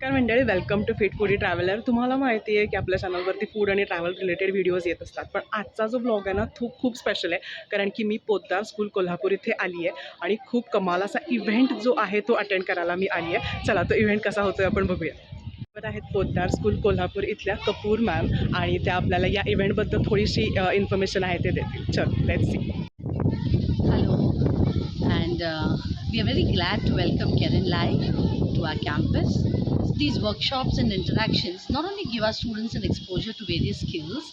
नमस्कार मंडळी, welcome to fit foodie traveller. तुम्हाला माहिती आहे की आपल्या चॅनलवरती फूड आणि ट्रॅव्हल रिलेटेड व्हिडिओज येत असतात. पण आजचा जो ब्लॉग आहे ना, खूप स्पेशल आहे. कारण की मी पोद्दार स्कूल कोल्हापूर इथे आली आहे आणि खूप कमाल असा इव्हेंट जो आहे तो अटेंड करायला मी आली आहे. चला, तो इव्हेंट कसा होतोय आपण बघूया. आहेत पोद्दार स्कूल कोल्हापूर इथल्या कपूर मॅम आणि त्या आपल्याला या इव्हेंटबद्दल थोडीशी इन्फॉर्मेशन आहे ते देतील. चल, let's see. Hello, and we are very glad to welcome Keiren Lei to our campus. These workshops and interactions not only give our students an exposure to various skills,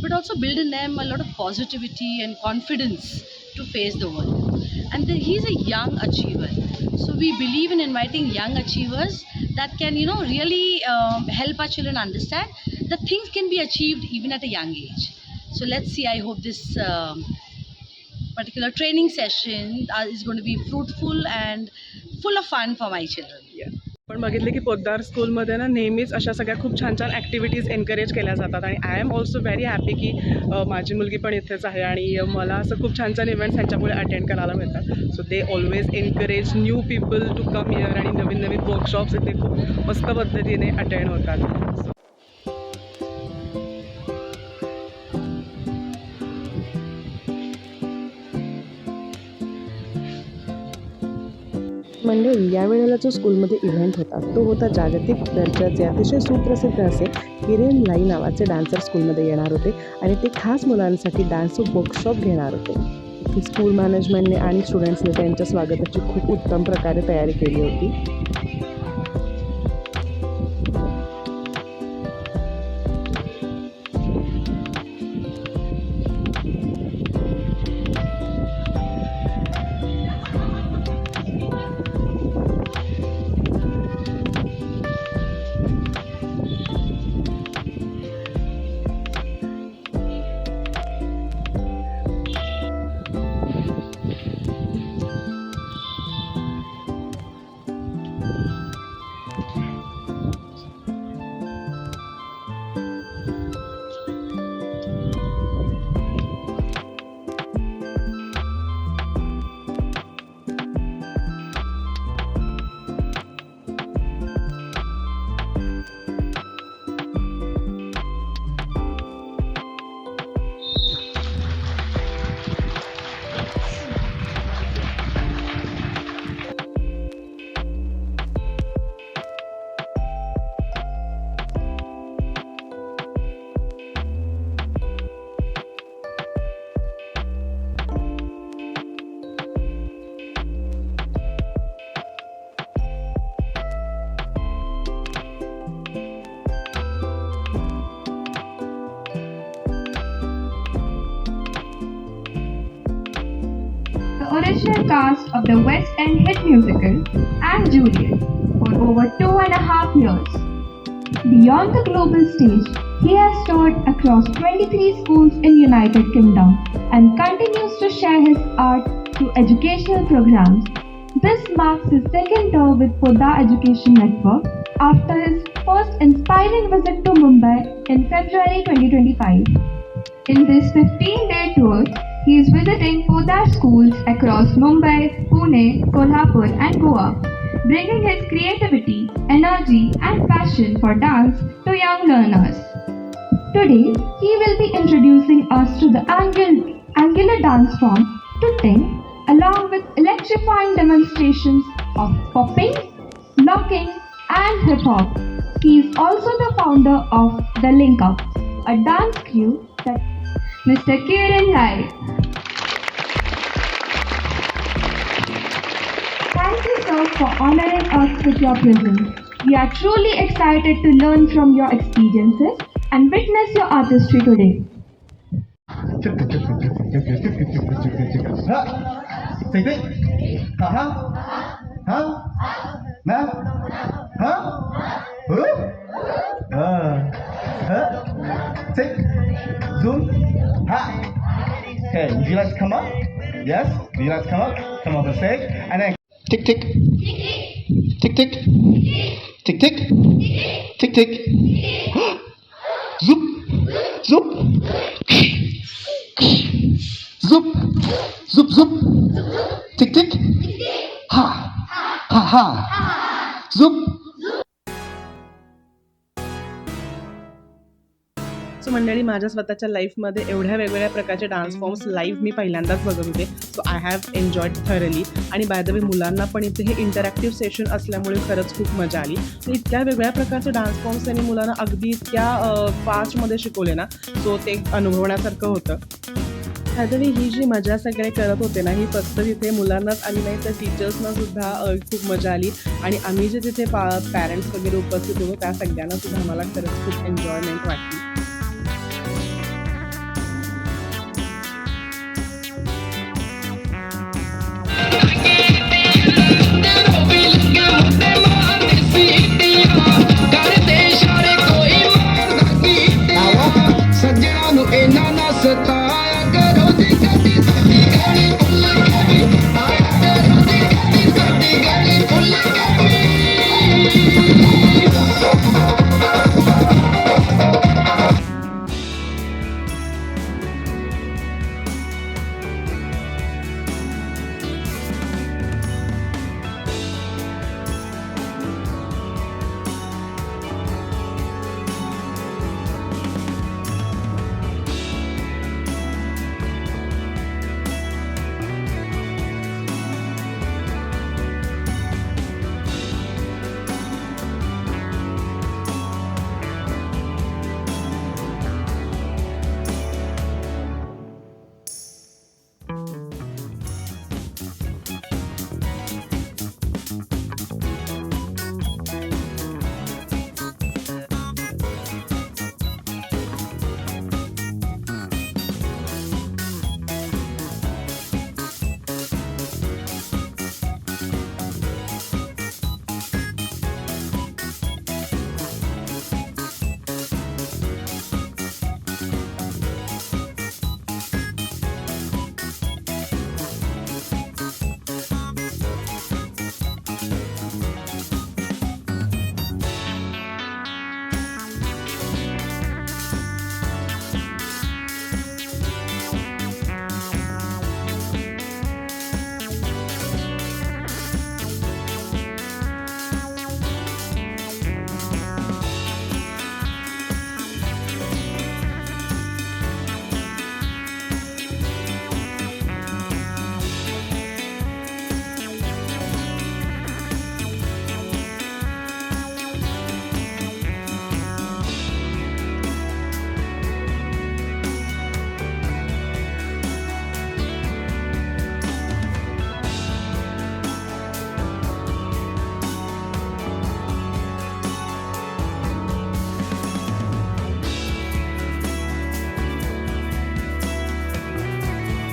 but also build in them a lot of positivity and confidence to face the world. And he's a young achiever, so we believe in inviting young achievers that can, really help our children understand that things can be achieved even at a young age. So let's see. I hope this. Particular training session is going to be fruitful and full of fun for my children. पण बघितले की पोद्दार स्कूलमध्ये ना नेहमीच अशा सगळ्या खूप छान छान ॲक्टिव्हिटीज एनकरेज केल्या जातात आणि I am also very happy की माझी मुलगी पण इथेच आहे आणि मला असं खूप छान छान इव्हेंट्स ह्यांच्यामुळे अटेंड करायला मिळतात. So they always encourage new people to come here आणि नवीन नवीन वर्कशॉप्स इथे खूप मस्त पद्धतीने अटेंड होतात. मंडळी, यावेळेला जो स्कूलमध्ये इव्हेंट होता तो होता जागतिक दर्जाचे अतिशय सुप्रसिद्ध असे केरेन लाई नावाचे डान्सर स्कूलमध्ये येणार होते आणि ते खास मुलांसाठी डान्स वर्कशॉप घेणार होते. स्कूल मॅनेजमेंटने आणि स्टुडंट्सने त्यांच्या स्वागताची खूप उत्तम प्रकारे तयारी केली होती. Original cast of the West End hit musical and Juliet for over 2.5 years. Beyond the global stage, he has toured across 23 schools in United Kingdom and continues to share his art through educational programs. This marks his second tour with Podar Education Network after his first inspiring visit to Mumbai in February 2025. In this 15-day tour, he is visiting Podar schools across Mumbai, Pune, Kolhapur and Goa, bringing his creativity, energy and passion for dance to young learners. Today, he will be introducing us to the angular dance form, tutting, along with electrifying demonstrations of popping, locking and hip-hop. He is also the founder of The Link Up, a dance crew that Mr. Keiren Lei. Thank you, sir, for honoring us with your presence. We are truly excited to learn from your experiences and witness your artistry today. Zoom. Ha. Okay, would you like to come up? Yes? Would you like to come up? Come up on stage. And then tick tick. Tick tick. Tick tick. Tick tick. Zoop. Zoop. Zoop. Zoop zoop. Tick tick. Ha. Ha ha. Zoop. सो मंडळी, माझ्या स्वतःच्या लाईफमध्ये एवढ्या वेगवेगळ्या प्रकारचे dance forms live मी पहिल्यांदाच बघत होते. सो आय हॅव एन्जॉयड थरली. आणि बाय द वे मुलांना पण इथे हे इंटरॅक्टिव्ह सेशन असल्यामुळे खरंच खूप मजा आली. तर इतक्या वेगळ्या प्रकारचे डान्स फॉर्म्स त्यांनी मुलांना अगदी इतक्या फास्टमध्ये शिकवले ना, सो ते अनुभवण्यासारखं होतं. बाय द वे ही जी मजा सगळे करत होते ना, ही फक्त तिथे मुलांनाच आली नाही तर टीचर्सना सुद्धा खूप मजा आली. आणि आम्ही जे तिथे पॅरेंट्स वगैरे उपस्थित होतो त्या सगळ्यांना सुद्धा आम्हाला खरंच खूप एन्जॉयमेंट वाटली.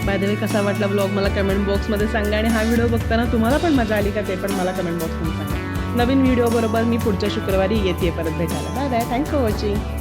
बाय द वे कसा वाटला ब्लॉग मला कमेंट बॉक्समध्ये सांगा. आणि हा व्हिडिओ बघताना तुम्हाला पण मजा आली का ते पण मला कमेंट बॉक्समध्ये सांगा. नवीन व्हिडिओ बरोबर मी पुढच्या शुक्रवारी येते परत भेटायला. Bye bye. Thanks for watching.